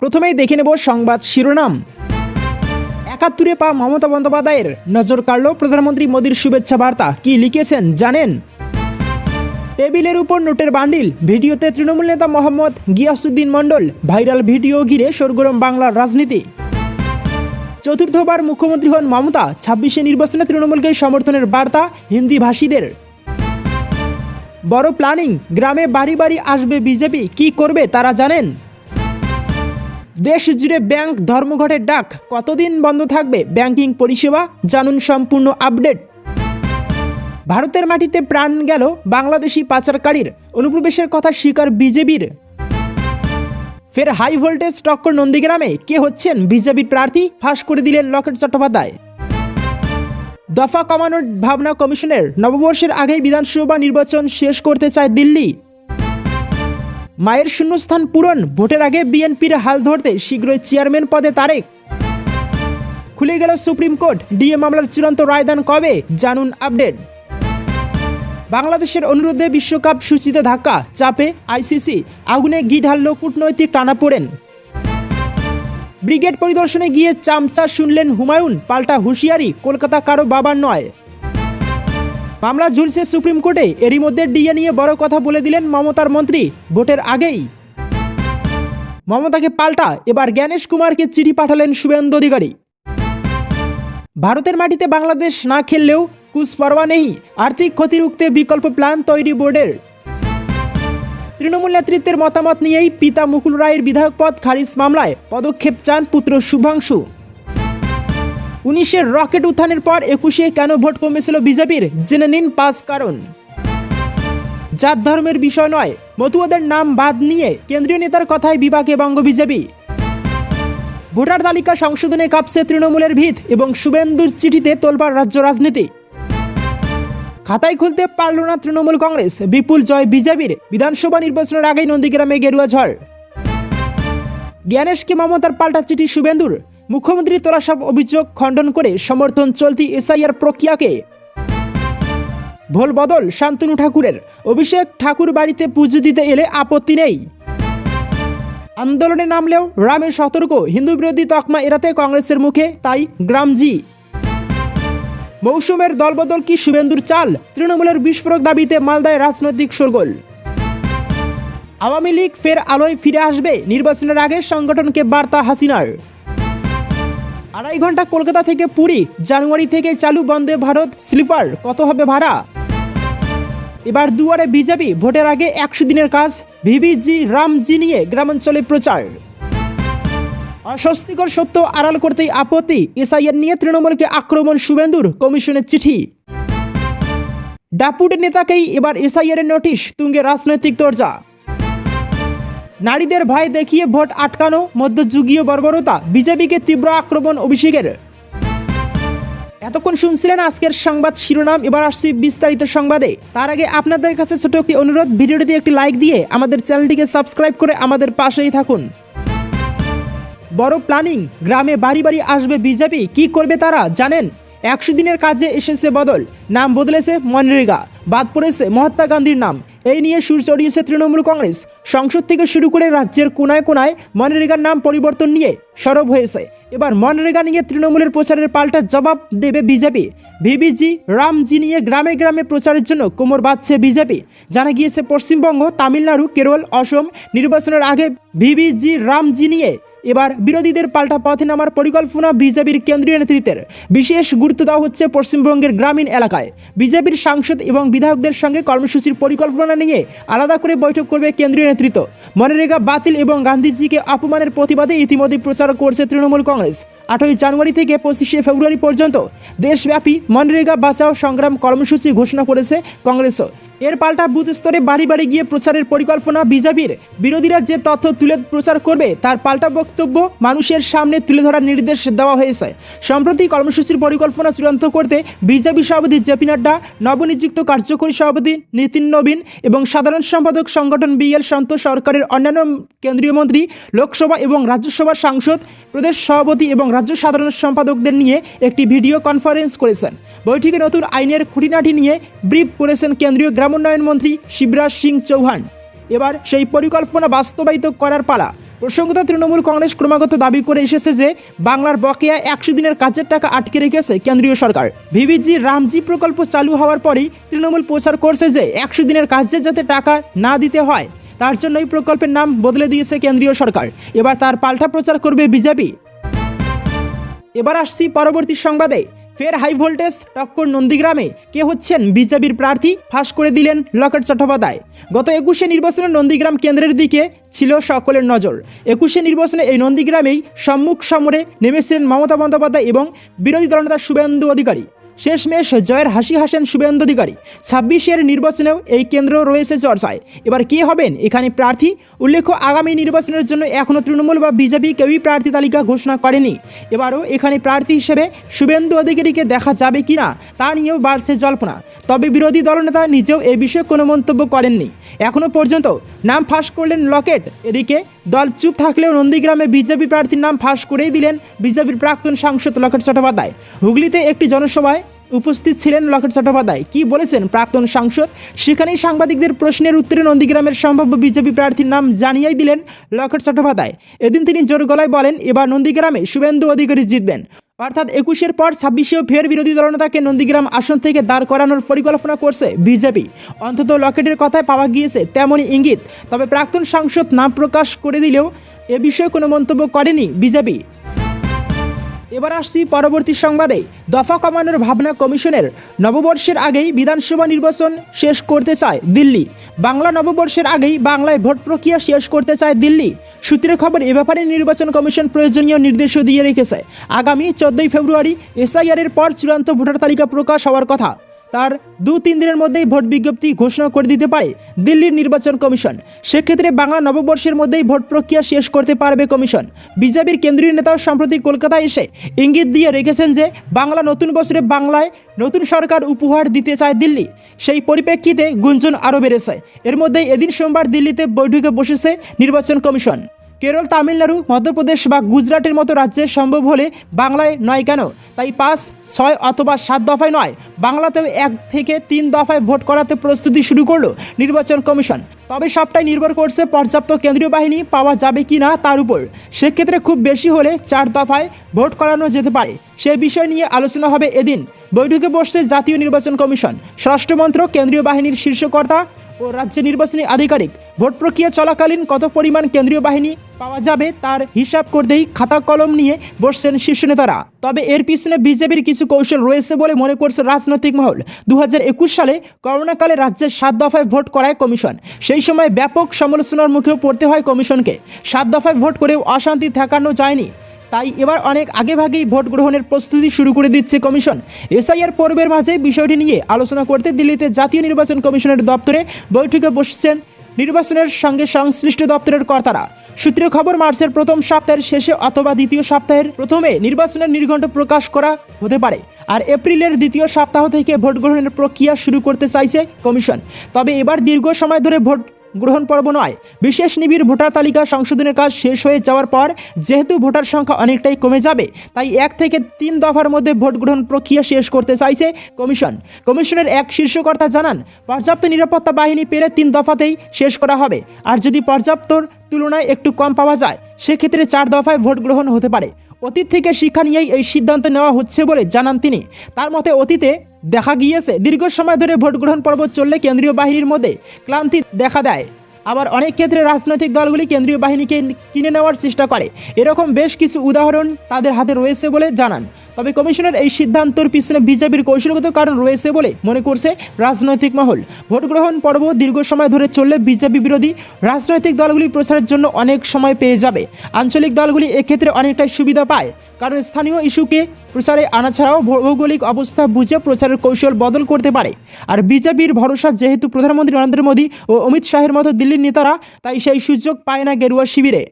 প্রথমেই দেখে নেব সংবাদ শিরোনাম। ৭১-এ পা মমতা বন্দ্যোপাধ্যায়ের নজর কাড়ল প্রধানমন্ত্রী মোদীর শুভেচ্ছা বার্তা। কি লিখেছেন জানেন? টেবিলের উপর নোটের বান্ডিল, ভিডিওতে তৃণমূল নেতা মোহাম্মদ গিয়াসউদ্দিন মণ্ডল। ভাইরাল ভিডিও ঘিরে সরগরম বাংলার রাজনীতি। চতুর্থবার মুখ্যমন্ত্রী হন মমতা, ২৬শে নির্বাচনে তৃণমূলকে সমর্থনের বার্তা হিন্দিভাষীদের। বড় প্ল্যানিং, গ্রামে বাড়ি বাড়ি আসবে বিজেপি। কি করবে তারা জানেন? দেশ জুড়ে ব্যাংক ধর্মঘটের ডাক, কতদিন বন্ধ থাকবে ব্যাংকিং পরিষেবা? জানুন সম্পূর্ণ আপডেট। ভারতের মাটিতে প্রাণ গেল বাংলাদেশি পাচারকারীর, অনুপ্রবেশের কথা স্বীকার বিজেপির। ফের হাই ভোল্টেজ টক্কর নন্দীগ্রামে, কে হচ্ছেন বিজেপির প্রার্থী? ফাঁস করে দিলেন লকেট চট্টোপাধ্যায়। দফা কমানোর ভাবনা কমিশনের, নববর্ষের আগেই বিধানসভা নির্বাচন শেষ করতে চায় দিল্লি। মায়ের শূন্যস্থান পূরণ, ভোটের আগে বিএনপির হাল ধরতে শীঘ্রই চেয়ারম্যান পদে তারেক। খুলে গেল সুপ্রিম কোর্ট, ডিএ মামলার চূড়ান্ত রায়দান কবে? জানুন আপডেট। বাংলাদেশের অনুরোধে বিশ্বকাপ সূচিতে ধাক্কা, চাপে আইসিসি, আগুনে ঘি ঢালল কূটনৈতিক টানাপোড়েন। ব্রিগেড পরিদর্শনে গিয়ে চামচা শুনলেন হুমায়ুন, পাল্টা হুঁশিয়ারি, কলকাতা কারো বাবার নয়। মামলা ঝুলছে সুপ্রিম কোর্টে, এরই মধ্যে ডিএ নিয়ে বড় কথা বলে দিলেন মমতার মন্ত্রী ভোটের আগেই। মমতাকে পাল্টা এবার জ্ঞানেশ কুমারকে চিঠি পাঠালেন শুভেন্দু অধিকারী। ভারতের মাটিতে বাংলাদেশ না খেললেও কুছ পরোয়া নেই, আর্থিক ক্ষতি রুখতে বিকল্প প্ল্যান তৈরি বোর্ডের। তৃণমূল নেতৃত্বের মতামত নিয়েই পিতা মুকুল রায়ের বিধায়ক পদ খারিজ মামলায় পদক্ষেপ চান পুত্র শুভাংশু। ১৯-এর রকেট উত্থানের পর ২১-এ কেন ভোট কমেছিল বিজেপির? জেনে নিন ৫ কারণ। জাত ধর্মের বিষয় নয়, মতুয়াদের নাম বাদ নিয়ে কেন্দ্রীয় নেতার কথায় বিপাকে বঙ্গ বিজেপি। ভোটার তালিকা সংশোধনে কাঁপছে তৃণমূলের ভিত এবং শুভেন্দুর চিঠিতে তোলপাড় রাজ্য রাজনীতি। খাতায় খুলতে পারল না তৃণমূল কংগ্রেস, বিপুল জয় বিজেপির। বিধানসভা নির্বাচনের আগেই নন্দীগ্রামে গেরুয়া ঝড়। জ্ঞানেশকে মমতার পাল্টা চিঠি শুভেন্দুর, মুখ্যমন্ত্রী তোলা সব অভিযোগ খণ্ডন করে সমর্থন চলতি এসআইআর প্রক্রিয়াকে। ভোল বদল শান্তনু ঠাকুরের, অভিষেক ঠাকুর বাড়িতে পুজো দিতে এলে আপত্তি নেই। আন্দোলনে নামলেও রামে সতর্ক, হিন্দু বিরোধী তকমা এড়াতে কংগ্রেসের মুখে তাই গ্রামজি। মৌসুমের দলবদল কি শুভেন্দুর চাল? তৃণমূলের বিস্ফোরক দাবিতে মালদায় রাজনৈতিক শোরগোল। আওয়ামী লীগ ফের আলোয় ফিরে আসবে, নির্বাচনের আগে সংগঠনকে বার্তা হাসিনার। ২.৫ ঘন্টা কলকাতা থেকে পুরী, জানুয়ারি থেকে চালু বন্দে ভারত স্লিপার, কত হবে ভাড়া? এবার দুয়ারে বিজেপি, ভোটের আগে ১০০ দিনের কাজ, ভিভিজি রামজি নিয়ে গ্রামাঞ্চলে প্রচার। অস্বস্তিকর সত্য আড়াল করতেই আপত্তি, এসআইআর নিয়ে তৃণমূলকে আক্রমণ শুভেন্দুর, কমিশনের চিঠি। ডাপুটের নেতাকেই এবার এসআইআরের নোটিশ, তুঙ্গে রাজনৈতিক দরজা। নারীদের ভয় দেখিয়ে ভোট আটকানো, মধ্যযুগীয় বর্বরতা, বিজেপিকে তীব্র আক্রমণ অভিষেকের। এতক্ষণ শুনছিলেন আজকের সংবাদ শিরোনাম, এবার আসছি বিস্তারিত সংবাদে। তার আগে আপনাদের কাছে ছোট একটি অনুরোধ, ভিডিওটিতে একটি লাইক দিয়ে আমাদের চ্যানেলটিকে সাবস্ক্রাইব করে আমাদের পাশেই থাকুন। বড় প্ল্যানিং, গ্রামে বাড়ি বাড়ি আসবে বিজেপি। কি করবে তারা জানেন? ১০০ দিনের কাজে এসেছে বদল, নাম বদলেছে মনরেগা, বাদ পড়েছে মহাত্মা গান্ধীর নাম। এই নিয়ে সুর চড়িয়েছে তৃণমূল কংগ্রেস। সংসদ থেকে শুরু করে রাজ্যের কোনায় কোনায় মনরেগার নাম পরিবর্তন নিয়ে সরব হয়েছে। এবার মনরেগা নিয়ে তৃণমূলের প্রচারের পাল্টা জবাব দেবে বিজেপি। ভিভিজি রামজি নিয়ে গ্রামে গ্রামে প্রচারের জন্য কোমর বাঁধছে বিজেপি। জানা গিয়েছে পশ্চিমবঙ্গ, তামিলনাড়ু, কেরল, অসম নির্বাচনের আগে ভিভিজি রামজি নিয়ে এবার বিরোধীদের পাল্টা পথে নামার পরিকল্পনা বিজেপির কেন্দ্রীয় নেতৃত্বের। বিশেষ গুরুত্ব দেওয়া হচ্ছে পশ্চিমবঙ্গের গ্রামীণ এলাকায়। বিজেপির সাংসদ এবং বিধায়কদের সঙ্গে কর্মসূচির পরিকল্পনা নিয়ে আলাদা করে বৈঠক করবে কেন্দ্রীয় নেতৃত্ব। মনরেগা বাতিল এবং গান্ধীজিকে অপমানের প্রতিবাদে ইতিমধ্যে প্রচার করছে তৃণমূল কংগ্রেস। ৮ই জানুয়ারি থেকে ২৫শে ফেব্রুয়ারি পর্যন্ত দেশব্যাপী মনরেগা বাঁচাও সংগ্রাম কর্মসূচি ঘোষণা করেছে কংগ্রেসও। এর পাল্টা বুথ স্তরে বাড়ি বাড়ি গিয়ে প্রচারের পরিকল্পনা বিজেপির। বিরোধীরা যে তথ্য তুলে প্রচার করবে তার পাল্টা বক্তব্য মানুষের সামনে তুলে ধরার নির্দেশ দেওয়া হয়েছে। সম্প্রতি কর্মসূচির পরিকল্পনা চূড়ান্ত করতে বিজেপি সভাপতি জেপি নাড্ডা, নবনিযুক্ত কার্যকরী সভাপতি নীতিন নবীন এবং সাধারণ সম্পাদক সংগঠন বিএল সন্তোষ, সরকারের অন্যান্য কেন্দ্রীয় মন্ত্রী, লোকসভা এবং রাজ্যসভার সাংসদ, প্রদেশ সভাপতি এবং রাজ্য সাধারণ সম্পাদকদের নিয়ে একটি ভিডিও কনফারেন্স করেছেন। বৈঠকে নতুন আইনের খুঁটিনাটি নিয়ে ব্রিফ করেছেন কেন্দ্রীয় গ্রামোন্নয়ন মন্ত্রী শিবরাজ সিং চৌহান। এবার সেই পরিকল্পনা বাস্তবায়িত করার পালা। প্রসঙ্গত তৃণমূল কংগ্রেস ক্রমাগত দাবি করে এসেছে যে বাংলার বকেয়া 100 দিনের কাজের টাকা আটকে রেখেছে কেন্দ্রীয় সরকার। ভিভিজি রামজি প্রকল্প চালু হওয়ার পরই তৃণমূল প্রচার করছে যে 100 দিনের কাজে যাতে টাকা না দিতে হয় তার জন্য এই প্রকল্পের নাম বদলে দিয়েছে কেন্দ্রীয় সরকার। এবার তার পাল্টা প্রচার করবে বিজেপি। এবার আসছি পরবর্তী সংবাদে। ফের হাই ভোল্টেজ টক্কর নন্দীগ্রামে। কে হচ্ছেন বিজেপির প্রার্থী ফাঁস করে দিলেন লকেট চট্টোপাধ্যায়। গত 21শে নির্বাচনে নন্দীগ্রাম কেন্দ্রের দিকে ছিল সকলের নজর। 21শে নির্বাচনে এই নন্দীগ্রামেই সম্মুখ সমরে নেমেছিলেন মমতা বন্দ্যোপাধ্যায় এবং বিরোধী দলনেতা শুভেন্দু অধিকারী। শেষমেশ জয়ের হাসি হাসেন শুভেন্দু অধিকারী। 26এর নির্বাচনেও এই কেন্দ্র রয়েছে চর্চায়। এবার কে হবেন এখানে প্রার্থী? উল্লেখ্য, আগামী নির্বাচনের জন্য এখনও তৃণমূল বা বিজেপি কেউই প্রার্থী তালিকা ঘোষণা করেনি। এবারও এখানে প্রার্থী হিসেবে শুভেন্দু অধিকারীকে দেখা যাবে কিনা তা নিয়েও বাড়ছে জল্পনা। তবে বিরোধী দলনেতা নিজেও এ বিষয়ে কোনো মন্তব্য করেননি। এখনও পর্যন্ত নাম ফাঁস করলেন লকেট। এদিকে দল চুপ থাকলেও নন্দীগ্রামে বিজেপি প্রার্থীর নাম ফাঁস করেই দিলেন বিজেপির প্রাক্তন সাংসদ লকেট চট্টোপাধ্যায়। হুগলিতে একটি জনসভায় উপস্থিত ছিলেন লকেট চট্টোপাধ্যায়। কি বলেছেন প্রাক্তন সাংসদ, সেখানেই সাংবাদিকদের প্রশ্নের উত্তরে নন্দীগ্রামের সম্ভাব্য বিজেপি প্রার্থীর নাম জানিয়েই দিলেন লকেট চট্টোপাধ্যায়। এদিন তিনি জোর গলায় বলেন, এবার নন্দীগ্রামে শুভেন্দু অধিকারী জিতবেন। অর্থাৎ 21-এর পর 26-এও ফের বিরোধী দলনেতাকে নন্দীগ্রাম আসন থেকে দাঁড় করানোর পরিকল্পনা করছে বিজেপি। অন্তত লকেটের কথায় পাওয়া গিয়েছে তেমনই ইঙ্গিত। তবে প্রাক্তন সাংসদ নাম প্রকাশ করে দিলেও এ বিষয়ে কোনো মন্তব্য করেনি বিজেপি। এবার আসছি পরবর্তী সংবাদে। দফা কমানোর ভাবনা কমিশনের। নববর্ষের আগেই বিধানসভা নির্বাচন শেষ করতে চায় দিল্লি। বাংলা নববর্ষের আগেই বাংলায় ভোট প্রক্রিয়া শেষ করতে চায় দিল্লি। সূত্রের খবর, এ ব্যাপারে নির্বাচন কমিশন প্রয়োজনীয় নির্দেশও দিয়ে রেখেছে। আগামী 14ই ফেব্রুয়ারি এসআইআরের পর চূড়ান্ত ভোটার তালিকা প্রকাশ হওয়ার কথা। তার 2-3 দিনের মধ্যেই ভোট বিজ্ঞপ্তি ঘোষণা করে দিতে পারে দিল্লির নির্বাচন কমিশন। সেক্ষেত্রে বাংলা নববর্ষের মধ্যেই ভোট প্রক্রিয়া শেষ করতে পারবে কমিশন। বিজেপির কেন্দ্রীয় নেতাও সম্প্রতি কলকাতায় এসে ইঙ্গিত দিয়ে রেখেছেন যে বাংলা নতুন বছরে বাংলায় নতুন সরকার উপহার দিতে চায় দিল্লি। সেই পরিপ্রেক্ষিতে গুঞ্জন আরও বেড়েছে। এর মধ্যেই এদিন সোমবার দিল্লিতে বৈঠকে বসেছে নির্বাচন কমিশন। কেরল, তামিলনাড়ু, মধ্যপ্রদেশ বা গুজরাটের মতো রাজ্যে সম্ভব হলে বাংলায় নয় কেন? তাই 5, 6 অথবা 7 দফায় নয়, বাংলাতেও 1 থেকে 3 দফায় ভোট করাতে প্রস্তুতি শুরু করলো নির্বাচন কমিশন। তবে সবটাই নির্ভর করছে পর্যাপ্ত কেন্দ্রীয় বাহিনী পাওয়া যাবে কি না তার উপর। সেক্ষেত্রে খুব বেশি হলে 4 দফায় ভোট করানো যেতে পারে। সে বিষয় নিয়ে আলোচনা হবে এদিন। বৈঠকে বসছে জাতীয় নির্বাচন কমিশন, স্বরাষ্ট্রমন্ত্রক, কেন্দ্রীয় বাহিনীর শীর্ষকর্তা ও রাজ্যের নির্বাচনী আধিকারিক। ভোট প্রক্রিয়া চলাকালীন কত পরিমাণ কেন্দ্রীয় বাহিনী পাওয়া যাবে তার হিসাব করতেই খাতা কলম নিয়ে বসছেন শীর্ষ নেতারা। তবে এর পিছনে বিজেপির কিছু কৌশল রয়েছে বলে মনে করছে রাজনৈতিক মহল। 2021 সালে করোনাকালে রাজ্যের 7 দফায় ভোট করায় কমিশন। সেই সময় ব্যাপক সমালোচনার মুখেও পড়তে হয় কমিশনকে। 7 দফায় ভোট করেও অশান্তি ঠেকানো যায়নি। তাই এবার অনেক আগেভাগেই ভোট গ্রহণের প্রস্তুতি শুরু করে দিচ্ছে কমিশন। এসআইআর পর্বের মাঝে বিষয়টি নিয়ে আলোচনা করতে দিল্লিতে জাতীয় নির্বাচন কমিশনের দপ্তরে বৈঠকে বসছেন নির্বাচনের সঙ্গে সংশ্লিষ্ট দপ্তরের কর্তারা। সূত্রের খবর, মার্চের প্রথম সপ্তাহের শেষে অথবা দ্বিতীয় সপ্তাহের প্রথমে নির্বাচনের নির্ঘণ্ট প্রকাশ করা হতে পারে। আর এপ্রিলের দ্বিতীয় সপ্তাহ থেকে ভোট গ্রহণের প্রক্রিয়া শুরু করতে চাইছে কমিশন। তবে এবার দীর্ঘ সময় ধরে ভোট গ্রহণ পর্ব নয়, বিশেষ নিবিড় ভোটার তালিকা সংশোধনের কাজ শেষ হয়ে যাওয়ার পর যেহেতু ভোটার সংখ্যা অনেকটাই কমে যাবে, তাই 1 থেকে 3 দফার মধ্যে ভোট গ্রহণ প্রক্রিয়া শেষ করতে চাইছে কমিশন। কমিশনের এক শীর্ষকর্তা জানান, পর্যাপ্ত নিরাপত্তা বাহিনী পেলে 3 দফাতেই শেষ করা হবে। আর যদি পর্যাপ্তর তুলনায় একটু কম পাওয়া যায়, সেক্ষেত্রে 4 দফায় ভোট গ্রহণ হতে পারে। অতীত থেকে শিক্ষা নিয়েই এই সিদ্ধান্ত নেওয়া হচ্ছে বলে জানান তিনি। তার মতে, অতীতে দেখা গিয়েছে দীর্ঘ সময় ধরে ভোট গ্রহণ পর্ব চললে কেন্দ্রীয় বাহিনীর মধ্যে ক্লান্তি দেখা দেয়। আবার অনেক ক্ষেত্রে রাজনৈতিক দলগুলি কেন্দ্রীয় বাহিনীকে কিনে নেওয়ার চেষ্টা করে। এরকম বেশ কিছু উদাহরণ তাদের হাতে রয়েছে বলে জানান। তবে কমিশনের এই সিদ্ধান্তের পিছনে বিজেপির কৌশলগত কারণ রয়েছে বলে মনে করছে রাজনৈতিক মহল। ভোট গ্রহণ পর্ব দীর্ঘ সময় ধরে চললে বিজেপি বিরোধী রাজনৈতিক দলগুলি প্রচারের জন্য অনেক সময় পেয়ে যাবে। আঞ্চলিক দলগুলি এক্ষেত্রে অনেকটাই সুবিধা পায়, কারণ স্থানীয় ইস্যুকে প্রচারে আনা ছাড়াও ভৌগোলিক অবস্থা বুঝে প্রচারের কৌশল বদল করতে পারে। আর বিজেপির ভরসা যেহেতু প্রধানমন্ত্রী নরেন্দ্র মোদী ও অমিত শাহের মতো দিল্লির নেতারা, তাই সেই সুযোগ পায় না গেরুয়া শিবিরে।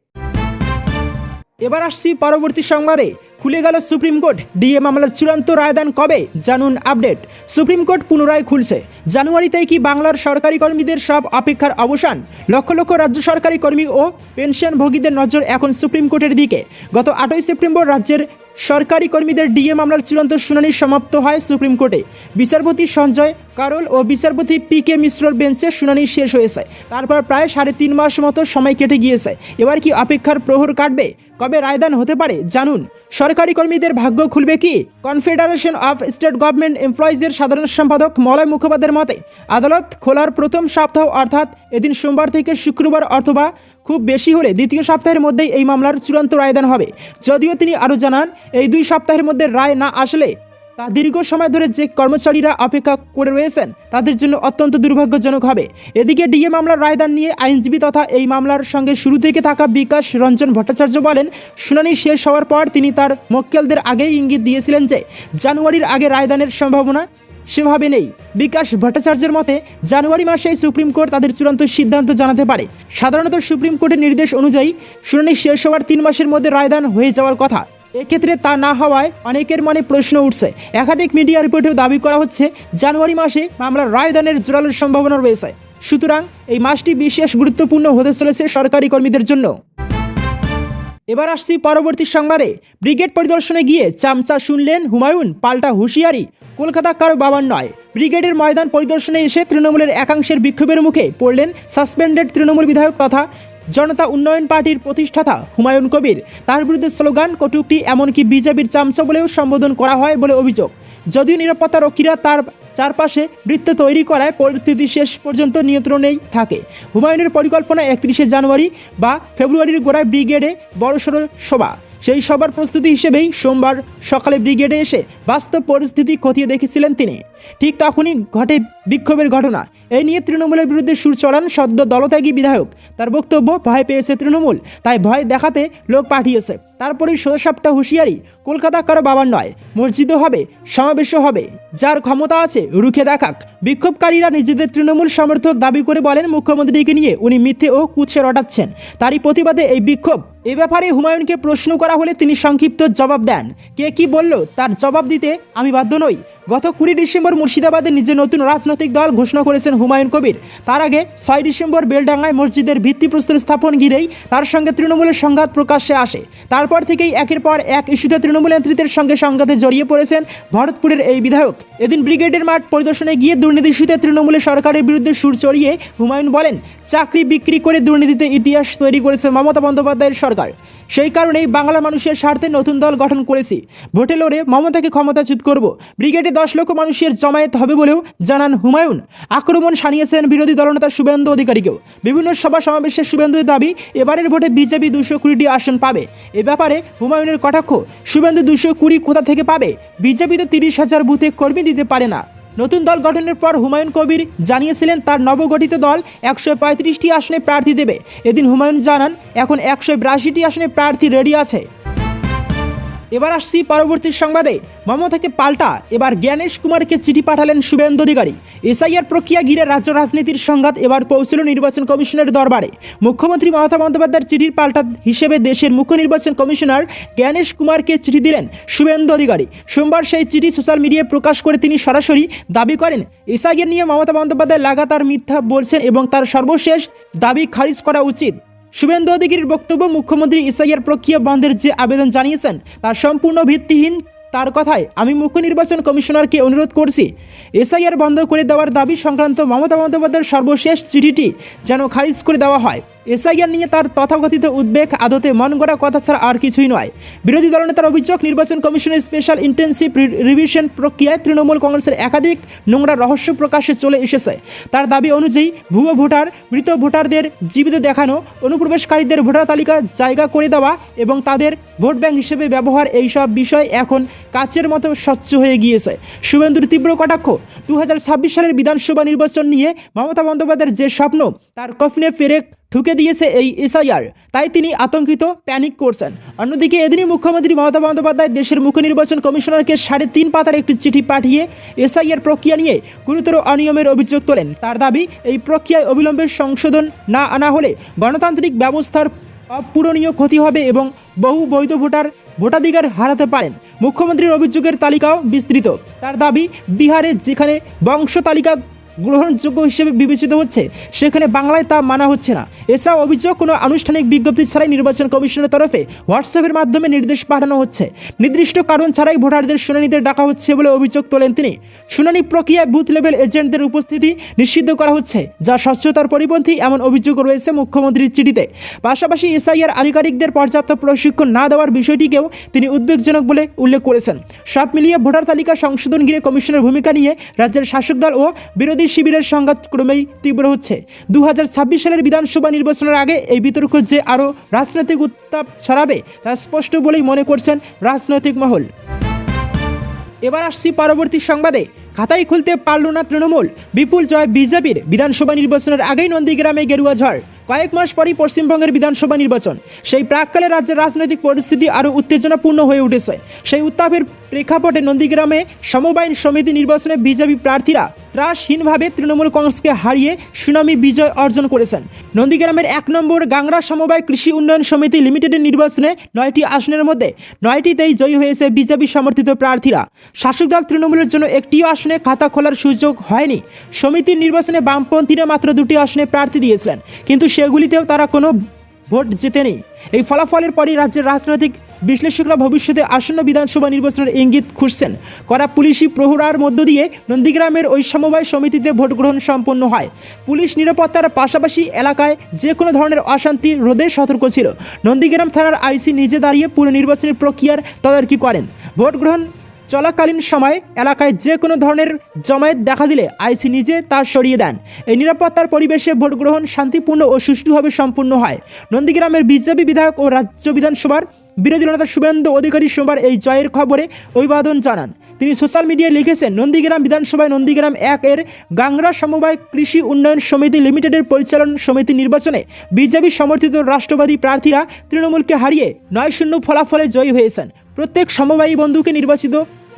এবার আসছি পরবর্তী সংবাদে। খুলে গেল সুপ্রিম কোর্ট। ডিএ মামলার চূড়ান্ত রায়দান কবে, জানুন আপডেট। সুপ্রিম কোর্ট পুনরায় খুলছে। জানুয়ারিতেই কি বাংলার সরকারি কর্মীদের সব অপেক্ষার অবসান? লক্ষ লক্ষ রাজ্য সরকারি কর্মী ও পেনশনভোগীদের নজর এখন সুপ্রিম কোর্টের দিকে। গত 8ই সেপ্টেম্বর রাজ্যের সরকারি কর্মীদের ডিএ মামলার চূড়ান্ত শুনানি সমাপ্ত হয় সুপ্রিম কোর্টে। বিচারপতি সঞ্জয় কারোল ও বিচারপতি পি.কে. মিশ্রর বেঞ্চে শুনানি শেষ হয়েছে। তারপর প্রায় 3.5 মাস মতো সময় কেটে গিয়েছে। এবার কি অপেক্ষার প্রহর কাটবে? কবে রায়দান হতে পারে জানুন। সরকারি কর্মীদের ভাগ্য খুলবে কি? কনফেডারেশন অফ স্টেট গভর্নমেন্ট এমপ্লয়িজের সাধারণ সম্পাদক মলয় মুখোপাধ্যায়ের মতে আদালত খোলার প্রথম সপ্তাহ অর্থাৎ এদিন সোমবার থেকে শুক্রবার অথবা খুব বেশি হলে দ্বিতীয় সপ্তাহের মধ্যেই এই মামলার চূড়ান্ত রায়দান হবে। যদিও তিনি আরও জানান, এই 2 সপ্তাহের মধ্যে রায় না আসলে তা দীর্ঘ সময় ধরে যে কর্মচারীরা অপেক্ষা করে রয়েছেন তাদের জন্য অত্যন্ত দুর্ভাগ্যজনক হবে। এদিকে ডিএ মামলার রায়দান নিয়ে আইনজীবী তথা এই মামলার সঙ্গে শুরু থেকে থাকা বিকাশ রঞ্জন ভট্টাচার্য বলেন, শুনানি শেষ হওয়ার পর তিনি তার মক্কেলদের আগেই ইঙ্গিত দিয়েছিলেন যে জানুয়ারির আগে রায়দানের সম্ভাবনা সেভাবে নেই। বিকাশ ভট্টাচার্যের মতে জানুয়ারি মাসেই সুপ্রিম কোর্ট তাদের চূড়ান্ত সিদ্ধান্ত জানাতে পারে। সাধারণত সুপ্রিম কোর্টের নির্দেশ অনুযায়ী শুনানি শেষ হওয়ার 3 মাসের মধ্যে রায়দান হয়ে যাওয়ার কথা। এক্ষেত্রে তা না হওয়ায় অনেকের মনে প্রশ্ন উঠছে। একাধিক মিডিয়া রিপোর্টেও দাবি করা হচ্ছে জানুয়ারি মাসে মামলার রায়দানের জোরালো সম্ভাবনা রয়েছে। সুতরাং এই মাসটি বিশেষ গুরুত্বপূর্ণ হতে চলেছে সরকারি কর্মীদের জন্য। এবার আসছি পরবর্তী সংবাদে। ব্রিগেড পরিদর্শনে গিয়ে চামচা শুনলেন হুমায়ুন, পাল্টা হুঁশিয়ারি, কলকাতা কারো বাবার নয়। ব্রিগেডের ময়দান পরিদর্শনে এসে তৃণমূলের একাংশের বিক্ষোভের মুখে পড়লেন সাসপেন্ডেড তৃণমূল বিধায়ক তথা জনতা উন্নয়ন পার্টির প্রতিষ্ঠাতা হুমায়ুন কবির। তার বিরুদ্ধে স্লোগান, কটূক্তি, এমনকি বিজেপির চামচা বলেও সম্বোধন করা হয় বলে অভিযোগ। যদিও নিরাপত্তা রক্ষীরা তার চারপাশে বৃত্ত তৈরি করায় পরিস্থিতি শেষ পর্যন্ত নিয়ন্ত্রণেই থাকে। হুমায়ুনের পরিকল্পনা 31শে জানুয়ারি বা ফেব্রুয়ারির গোড়ায় ব্রিগেডে বড়সড় সভা। সেই সবার প্রস্তুতি হিসেবেই সোমবার সকালে ব্রিগেডে এসে বাস্তব পরিস্থিতি খতিয়ে দেখেছিলেন তিনি। ঠিক তখনই ঘটে বিক্ষোভের ঘটনা। এই নিয়ে তৃণমূলের বিরুদ্ধে সুর চড়ান সদ্য দলত্যাগী বিধায়ক। তার বক্তব্য, ভয় পেয়েছে তৃণমূল, তাই ভয় দেখাতে লোক পাঠিয়েছে। তারপরেই সোজাসাপটা হুঁশিয়ারি, কলকাতা কারো বাবার নয়, মসজিদও হবে, সমাবেশও হবে, যার ক্ষমতা আছে রুখে দেখাক। বিক্ষোভকারীরা নিজেদের তৃণমূল সমর্থক দাবি করে বলেন, মুখ্যমন্ত্রীকে নিয়ে উনি মিথ্যে ও কুৎসে রটাচ্ছেন। তারই প্রতিবাদে এই বিক্ষোভ। এ ব্যাপারে হুমায়ুনকে প্রশ্ন করা হলে তিনি সংক্ষিপ্ত জবাব দেন। কে কি বলল তার জবাব দিতে আমি বাধ্য নই। গত 20 ডিসেম্বর মুর্শিদাবাদে নিজের নতুন রাজনৈতিক দল ঘোষণা করেছেন হুমায়ুন কবির। তার আগে 6 ডিসেম্বর বেলডাঙ্গায় মসজিদের ভিত্তিপ্রস্তর স্থাপন ঘিরেই তার সঙ্গে তৃণমূলের সংঘাত প্রকাশ্যে আসে। তারপর থেকেই একের পর এক ইস্যুতে তৃণমূল নেতৃত্বের সঙ্গে সংঘাতে জড়িয়ে পড়েছেন ভরতপুরের এই বিধায়ক। এদিন ব্রিগেডের মাঠ পরিদর্শনে গিয়ে দুর্নীতি ইস্যুতে তৃণমূলের সরকারের বিরুদ্ধে সুর চড়িয়ে হুমায়ুন বলেন, চাকরি বিক্রি করে দুর্নীতিতে ইতিহাস তৈরি করেছে মমতা বন্দ্যোপাধ্যায়ের সরকার। সেই কারণেই বাংলা মানুষের স্বার্থে নতুন দল গঠন করেছি। ভোটে লড়ে মমতাকে ক্ষমতাচ্যুত করব। ব্রিগেডে 10 লক্ষ মানুষের জমায়েত হবে বলেও জানান হুমায়ুন। আক্রমণ শানিয়েছেন বিরোধী দলনেতা শুভেন্দু অধিকারীকেও। বিভিন্ন সভা সমাবেশে শুভেন্দুর দাবি, এবারের ভোটে বিজেপি 220টি আসন পাবে। এ ব্যাপারে হুমায়ুনের কটাক্ষ, শুভেন্দু 220 কোথা থেকে পাবে? বিজেপি তো 30,000 বুথে কর্মী দিতে পারে না। নতুন দল গঠনের পর হুমায়ুন কবির জানিয়েছিলেন তার নবগঠিত দল 135টি আসনে প্রার্থী দেবে। এদিন হুমায়ুন জানান, এখন 182টি আসনে প্রার্থী রেডি আছে। এবার আসছি পরবর্তী সংবাদে। মমতাকে পাল্টা এবার জ্ঞানেশ কুমারকে চিঠি পাঠালেন শুভেন্দু অধিকারী। এসআইআর প্রক্রিয়া ঘিরে রাজ্য রাজনীতির সংঘাত এবার পৌঁছল নির্বাচন কমিশনের দরবারে। মুখ্যমন্ত্রী মমতা বন্দ্যোপাধ্যায়ের চিঠির পাল্টা হিসেবে দেশের মুখ্য নির্বাচন কমিশনার জ্ঞানেশ কুমারকে চিঠি দিলেন শুভেন্দু অধিকারী। সোমবার সেই চিঠি সোশ্যাল মিডিয়ায় প্রকাশ করে তিনি সরাসরি দাবি করেন, এসআইআর নিয়ে মমতা বন্দ্যোপাধ্যায় লাগাতার মিথ্যা বলছেন এবং তার সর্বশেষ দাবি খারিজ করা উচিত। শুভেন্দু অধিকারীর বক্তব্য, মুখ্যমন্ত্রী এসআইআর প্রক্রিয়া বন্ধের যে আবেদন জানিয়েছেন তার সম্পূর্ণ ভিত্তিহীন। তার কথায়, আমি মুখ্য নির্বাচন কমিশনারকে অনুরোধ করছি এসআইআর বন্ধ করে দেওয়ার দাবি সংক্রান্ত মমতা বন্দ্যোপাধ্যায়ের সর্বশেষ চিঠিটি যেন খারিজ করে দেওয়া হয়। এসআইআর নিয়ে তার তথাকথিত উদ্বেগ আদতে মন গড়া কথা ছাড়া আর কিছুই নয়। বিরোধী দলনেতার অভিযোগ, নির্বাচন কমিশনের স্পেশাল ইন্টেন্সিভ রিভিশন প্রক্রিয়ায় তৃণমূল কংগ্রেসের একাধিক নোংরা রহস্য প্রকাশ্যে চলে এসেছে। তার দাবি অনুযায়ী ভুয়ো ভোটার, মৃত ভোটারদের জীবিত দেখানো, অনুপ্রবেশকারীদের ভোটার তালিকা জায়গা করে দেওয়া এবং তাদের ভোট ব্যাংক হিসেবে ব্যবহার, এইসব বিষয় এখন কাচের মতো স্বচ্ছ হয়ে গিয়েছে। শুভেন্দুর তীব্র কটাক্ষ, 2026 সালের বিধানসভা নির্বাচন নিয়ে মমতা বন্দ্যোপাধ্যায়ের যে স্বপ্ন তার কফিনে পেরেক ঠুকে দিয়েছে এই এসআইআর, তাই তিনি আতঙ্কিত, প্যানিক করছেন। অন্যদিকে এদিনই মুখ্যমন্ত্রী মমতা বন্দ্যোপাধ্যায় দেশের মুখ্য নির্বাচন কমিশনারকে 3.5 পাতার একটি চিঠি পাঠিয়ে এসআইআর প্রক্রিয়া নিয়ে গুরুতর অনিয়মের অভিযোগ তোলেন। তার দাবি, এই প্রক্রিয়ায় অবিলম্বে সংশোধন না আনা হলে গণতান্ত্রিক ব্যবস্থার অপূরণীয় ক্ষতি হবে এবং বহু বৈধ ভোটাধিকার হারাতে পারেন। মুখ্যমন্ত্রীর অভিযোগের তালিকাও বিস্তৃত। তার দাবি, বিহারে যেখানে বংশ তালিকা গ্রহণযোগ্য হিসেবে বিবেচিত হচ্ছে, সেখানে বাংলায় তা মানা হচ্ছে না। এছাড়াও অভিযোগ, কোনো আনুষ্ঠানিক বিজ্ঞপ্তি ছাড়াই নির্বাচন কমিশনের তরফে হোয়াটসঅ্যাপের মাধ্যমে নির্দেশ পাঠানো হচ্ছে। নির্দিষ্ট কারণ ছাড়াই ভোটারদের শুনানিতে ডাকা হচ্ছে বলে অভিযোগ তোলেন তিনি। শুনানি প্রক্রিয়ায় বুথ লেভেল এজেন্টদের উপস্থিতি নিষিদ্ধ করা হচ্ছে, যা স্বচ্ছতার পরিপন্থী এমন অভিযোগ রয়েছে মুখ্যমন্ত্রীর চিঠিতে। পাশাপাশি এসআইআর আধিকারিকদের পর্যাপ্ত প্রশিক্ষণ না দেওয়ার বিষয়টিকেও তিনি উদ্বেগজনক বলে উল্লেখ করেছেন। সব মিলিয়ে ভোটার তালিকা সংশোধন ঘিরে কমিশনের ভূমিকা নিয়ে রাজ্যের শাসক দল ও বিরোধী শিবিরের সংঘাত ক্রমেই তীব্র হচ্ছে। 2026 সালের বিধানসভা নির্বাচনের আগে এই বিতর্ক যে আরও রাজনৈতিক উত্তাপ ছড়াবে তা স্পষ্ট বলেই মনে করছেন রাজনৈতিক মহল। এবার আসছি পরবর্তী সংবাদে। খাতাই খুলতে পারল না তৃণমূল, বিপুল জয় বিজেপির। বিধানসভা নির্বাচনের আগেই নন্দীগ্রামে গেরুয়া ঝড়। কয়েক মাস পরই পশ্চিমবঙ্গের বিধানসভা নির্বাচন। সেই প্রাককালে রাজ্যের রাজনৈতিক পরিস্থিতি আরও উত্তেজনাপূর্ণ হয়ে উঠেছে। সেই উত্তাপের প্রেক্ষাপটে নন্দীগ্রামে সমবায় সমিতি নির্বাচনে বিজেপি প্রার্থীরা ত্রাসহীনভাবে তৃণমূল কংগ্রেসকে হারিয়ে সুনামি বিজয় অর্জন করেছেন। নন্দীগ্রামের 1 নম্বর গাংরা সমবায় কৃষি উন্নয়ন সমিতি লিমিটেডের নির্বাচনে 9টি আসনের মধ্যে 9টিতেই জয়ী হয়েছে বিজেপি সমর্থিত প্রার্থীরা। শাসক দল তৃণমূলের জন্য একটিও আসনে খাতা খোলার সুযোগ হয়নি। সমিতির নির্বাচনে বামপন্থীরা মাত্র 2টি আসনে প্রার্থী দিয়েছিলেন, কিন্তু সেগুলিতেও তারা কোনো ভোট জেতেনি। এই ফলাফলের পরই রাজ্যের রাজনৈতিক বিশ্লেষকরা ভবিষ্যতে আসন্ন বিধানসভা নির্বাচনের ইঙ্গিত খুঁজছেন। কড়া পুলিশি প্রহরার মধ্য দিয়ে নন্দীগ্রামের ওই সমবায় সমিতিতে ভোট গ্রহণ সম্পন্ন হয়। পুলিশ নিরাপত্তার পাশাপাশি এলাকায় যে কোনো ধরনের অশান্তি রোধে সতর্ক ছিল। নন্দীগ্রাম থানার আইসি নিজে দাঁড়িয়ে পুরো নির্বাচনী প্রক্রিয়ার তদারকি করেন। ভোট গ্রহণ চলাকালীন সময় এলাকায় যে কোনো ধরনের জমায়েত দেখা দিলে আইসি নিজে তা সরিয়ে দেন। এই নিরাপত্তার পরিবেশে ভোট গ্রহণ শান্তিপূর্ণ ও সুষ্ঠুভাবে সম্পূর্ণ হয়। নন্দীগ্রামের বিজেপি বিধায়ক ও রাজ্য বিধানসভার বিরোধী নেতা শুভেন্দু অধিকারী সোমবার এই জয়ের খবরে অভিবাদন জানান। তিনি সোশ্যাল মিডিয়ায় লিখেছেন, নন্দীগ্রাম বিধানসভায় নন্দীগ্রাম 1 এর গাংরা সমবায় কৃষি উন্নয়ন সমিতি লিমিটেডের পরিচালন সমিতি নির্বাচনে বিজেপি সমর্থিত রাষ্ট্রবাদী প্রার্থীরা তৃণমূলকে হারিয়ে 9-0 ফলাফলে জয়ী হয়েছেন। প্রত্যেক সমবায়ী বন্ধুকে নির্বাচিত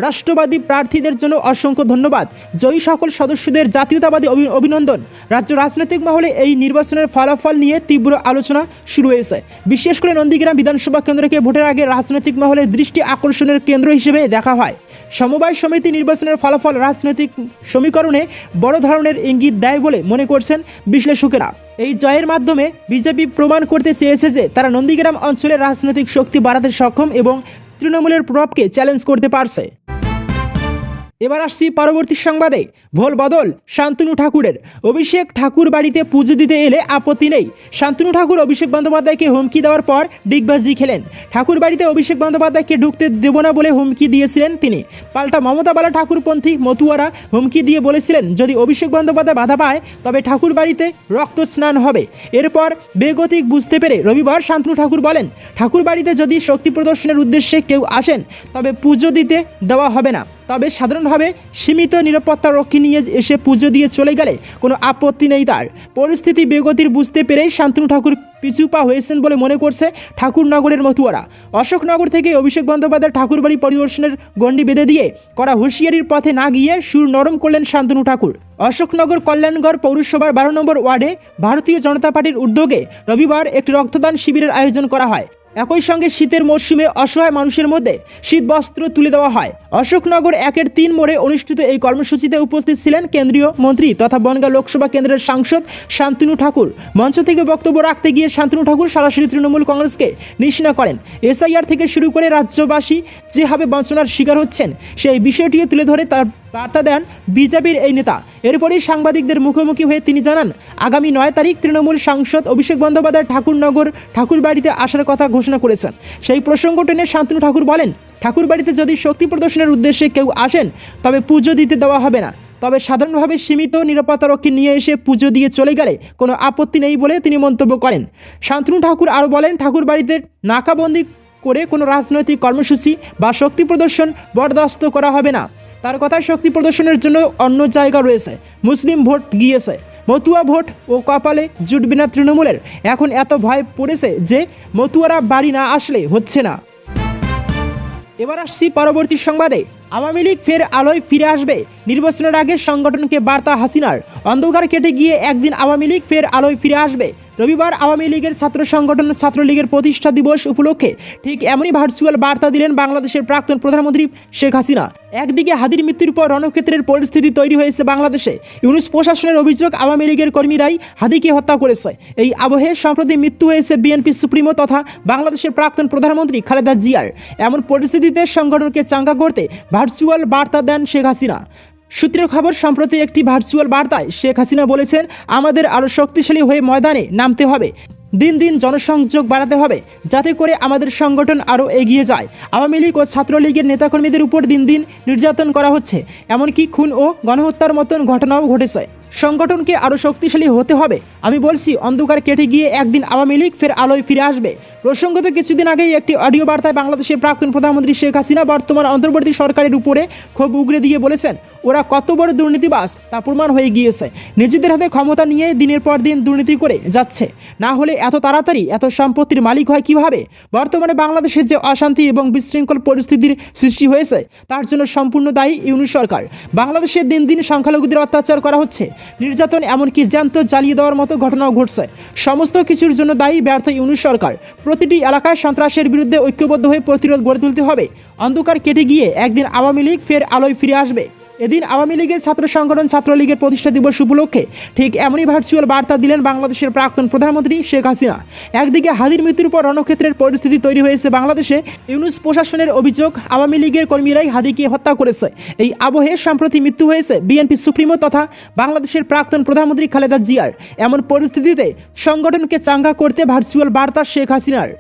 রাষ্ট্রবাদী প্রার্থীদের জন্য অসংখ্য ধন্যবাদ। জয়ী সকল সদস্যদের জাতীয়তাবাদী অভিনন্দন। রাজ্য রাজনৈতিক মহলে এই নির্বাচনের ফলাফল নিয়ে তীব্র আলোচনা শুরু হয়েছে। বিশেষ করে নন্দীগ্রাম বিধানসভা কেন্দ্রকে ভোটের আগে রাজনৈতিক মহলে দৃষ্টি আকর্ষণের কেন্দ্র হিসেবে দেখা হয়। সমবায় সমিতি নির্বাচনের ফলাফল রাজনৈতিক সমীকরণে বড় ধরনের ইঙ্গিত দেয় বলে মনে করছেন বিশ্লেষকেরা। এই জয়ের মাধ্যমে বিজেপি প্রমাণ করতে চেয়েছে যে তারা নন্দীগ্রাম অঞ্চলের রাজনৈতিক শক্তি বাড়াতে সক্ষম এবং তৃণমূলের প্রভাবকে চ্যালেঞ্জ করতে পারছে। এবার আসছি পরবর্তী সংবাদে। ভোল বদল শান্তনু ঠাকুরের। অভিষেক ঠাকুর বাড়িতে পুজো দিতে এলে আপত্তি নেই। শান্তনু ঠাকুর অভিষেক বন্দ্যোপাধ্যায়কে হুমকি দেওয়ার পর ডিগবাজি খেলেন। ঠাকুর বাড়িতে অভিষেক বন্দ্যোপাধ্যায়কে ঢুকতে দেব না বলে হুমকি দিয়েছিলেন তিনি। পাল্টা মমতা বালা ঠাকুরপন্থী মতুয়ারা হুমকি দিয়ে বলেছিলেন, যদি অভিষেক বন্দ্যোপাধ্যায় বাধা পায় তবে ঠাকুর বাড়িতে রক্ত স্নান হবে। এরপর বেগতিক বুঝতে পেরে রবিবার শান্তনু ঠাকুর বলেন, ঠাকুর বাড়িতে যদি শক্তি প্রদর্শনের উদ্দেশ্যে কেউ আসেন তবে পুজো দিতে দেওয়া হবে না। তবে সাধারণভাবে সীমিত নিরাপত্তা রক্ষী নিয়ে এসে পুজো দিয়ে চলে গেলে কোনো আপত্তি নেই তার। পরিস্থিতি বেগতির বুঝতে পেরেই শান্তনু ঠাকুর পিছু পা হয়েছেন বলে মনে করছে ঠাকুরনগরের মতুয়ারা। অশোকনগর থেকে অভিষেক বন্দ্যোপাধ্যায় ঠাকুরবাড়ি পরিদর্শনের গণ্ডি বেঁধে দিয়ে কড়া হুঁশিয়ারির পথে না গিয়ে সুর নরম করলেন শান্তনু ঠাকুর। অশোকনগর কল্যাণগড় পৌরসভার 12 নম্বর ওয়ার্ডে ভারতীয় জনতা পার্টির উদ্যোগে রবিবার একটি রক্তদান শিবিরের আয়োজন করা হয়। একই সঙ্গে শীতের মরশুমে অসহায় মানুষের মধ্যে শীত বস্ত্র তুলে দেওয়া হয়। অশোকনগর 1-এর 3 মোড়ে অনুষ্ঠিত এই কর্মসূচিতে উপস্থিত ছিলেন কেন্দ্রীয় মন্ত্রী তথা বনগাঁ লোকসভা কেন্দ্রের সাংসদ শান্তনু ঠাকুর। মঞ্চ থেকে বক্তব্য রাখতে গিয়ে শান্তনু ঠাকুর সরাসরি তৃণমূল কংগ্রেসকে নিশানা করেন। এসআইআর থেকে শুরু করে রাজ্যবাসী যেভাবে বঞ্চনার শিকার হচ্ছেন সেই বিষয়টিও তুলে ধরে তার বার্তা দেন বিজেপির এই নেতা। এরপরই সাংবাদিকদের মুখোমুখি হয়ে তিনি জানান, আগামী 9 তারিখ তৃণমূল সাংসদ অভিষেক বন্দ্যোপাধ্যায় ঠাকুরনগর ঠাকুরবাড়িতে আসার কথা ঘোষণা করেছেন। সেই প্রসঙ্গ টেনে শান্তনু ঠাকুর বলেন, ঠাকুরবাড়িতে যদি শক্তি প্রদর্শনের উদ্দেশ্যে কেউ আসেন তবে পুজো দিতে দেওয়া হবে না। তবে সাধারণভাবে সীমিত নিরাপত্তারক্ষী নিয়ে এসে পুজো দিয়ে চলে গেলে কোনো আপত্তি নেই বলে তিনি মন্তব্য করেন। শান্তনু ঠাকুর আরও বলেন, ঠাকুরবাড়িতে নাকাবন্দি করে কোনো রাজনৈতিক কর্মসূচি বা শক্তি প্রদর্শন বরদাস্ত করা হবে না। তার কথায় শক্তি প্রদর্শনের জন্য অন্য জায়গা রয়েছে। মুসলিম ভোট গিয়েছে, মতুয়া ভোট ও কপালে জুটবে না তৃণমূলের। এখন এত ভয় পড়েছে যে মতুয়ারা বাড়ি না আসলে হচ্ছে না। এবার আসছি পরবর্তী সংবাদে। আওয়ামী লীগ ফের আলোয় ফিরে আসবে। নির্বাচনের আগে সংগঠনকে বার্তা হাসিনার। অন্ধকার কেটে গিয়ে একদিন আওয়ামী লীগ ফের আলোয় ফিরে আসবে। রবিবার আওয়ামী লীগের ছাত্র সংগঠন ছাত্রলীগের প্রতিষ্ঠা দিবস উপলক্ষে ঠিক এমনই ভার্চুয়াল বার্তা দিলেন বাংলাদেশের প্রাক্তন প্রধানমন্ত্রী শেখ হাসিনা। একদিকে হাদির মৃত্যুর পর রণক্ষেত্রের পরিস্থিতি তৈরি হয়েছে বাংলাদেশে। ইউনূস প্রশাসনের অভিযোগ আওয়ামী লীগের কর্মীরাই হাদিকে হত্যা করেছে। এই আবহে সম্প্রতি মৃত্যু হয়েছে বিএনপি সুপ্রিমো তথা বাংলাদেশের প্রাক্তন প্রধানমন্ত্রী খালেদা জিয়ার। এমন পরিস্থিতিতে সংগঠনকে চাঙ্গা করতে ভার্চুয়াল বার্তা দেন শেখ হাসিনা। সূত্রের খবর, সম্প্রতি একটি ভার্চুয়াল বার্তায় শেখ হাসিনা বলেছেন, আমাদের আরও শক্তিশালী হয়ে ময়দানে নামতে হবে, দিন দিন জনসংযোগ বাড়াতে হবে, যাতে করে আমাদের সংগঠন আরও এগিয়ে যায়। আওয়ামী লীগ ও ছাত্রলীগের নেতাকর্মীদের উপর দিন দিন নির্যাতন করা হচ্ছে, এমনকি খুন ও গণহত্যার মতন ঘটনাও ঘটেছে। সংগঠনকে আরও শক্তিশালী হতে হবে। আমি বলছি, অন্ধকার কেটে গিয়ে একদিন আওয়ামী লীগ ফের আলোয় ফিরে আসবে। প্রসঙ্গত, কিছুদিন আগেই একটি অডিও বার্তায় বাংলাদেশের প্রাক্তন প্রধানমন্ত্রী শেখ হাসিনা বর্তমান অন্তর্বর্তী সরকারের উপরে ক্ষোভ উগরে দিয়ে বলেছেন, ওরা কত বড় দুর্নীতিবাজ তা প্রমাণ হয়ে গিয়েছে। নিজেদের হাতে ক্ষমতা নিয়ে দিনের পর দিন দুর্নীতি করে যাচ্ছে, না হলে এত তাড়াতাড়ি এত সম্পত্তির মালিক হয় কিভাবে? বর্তমানে বাংলাদেশের যে অশান্তি এবং বিশৃঙ্খল পরিস্থিতির সৃষ্টি হয়েছে তার জন্য সম্পূর্ণ দায়ী ইউনূস সরকার। বাংলাদেশে দিন দিন সংখ্যালঘুদের অত্যাচার করা হচ্ছে, নির্যাতন, এমনকি জ্যান্ত জ্বালিয়ে দেওয়ার মতো ঘটনাও ঘটছে। সমস্ত কিছুর জন্য দায়ী ব্যর্থ ইউনূস সরকার। প্রতিটি এলাকায় সন্ত্রাসের বিরুদ্ধে ঐক্যবদ্ধ হয়ে প্রতিরোধ গড়ে তুলতে হবে। অন্ধকার কেটে গিয়ে একদিন আওয়ামী লীগ ফের আলোয় ফিরে আসবে। এদিন আওয়ামী লীগের ছাত্র সংগঠন ছাত্রলীগের প্রতিষ্ঠা দিবস উপলক্ষে ঠিক এমনই ভার্চুয়াল বার্তা দিলেন বাংলাদেশের প্রাক্তন প্রধানমন্ত্রী শেখ হাসিনা। একদিকে হাদির মৃত্যুর পর রণক্ষেত্রের পরিস্থিতি তৈরি হয়েছে বাংলাদেশে। ইউনূস প্রশাসনের অভিযোগ আওয়ামী লীগের কর্মীরাই হাদিকে হত্যা করেছে। এই আবহে সম্প্রতি মৃত্যু হয়েছে বিএনপি সুপ্রিমো তথা বাংলাদেশের প্রাক্তন প্রধানমন্ত্রী খালেদা জিয়ার। এমন পরিস্থিতিতে সংগঠনকে চাঙ্গা করতে ভার্চুয়াল বার্তা শেখ হাসিনার।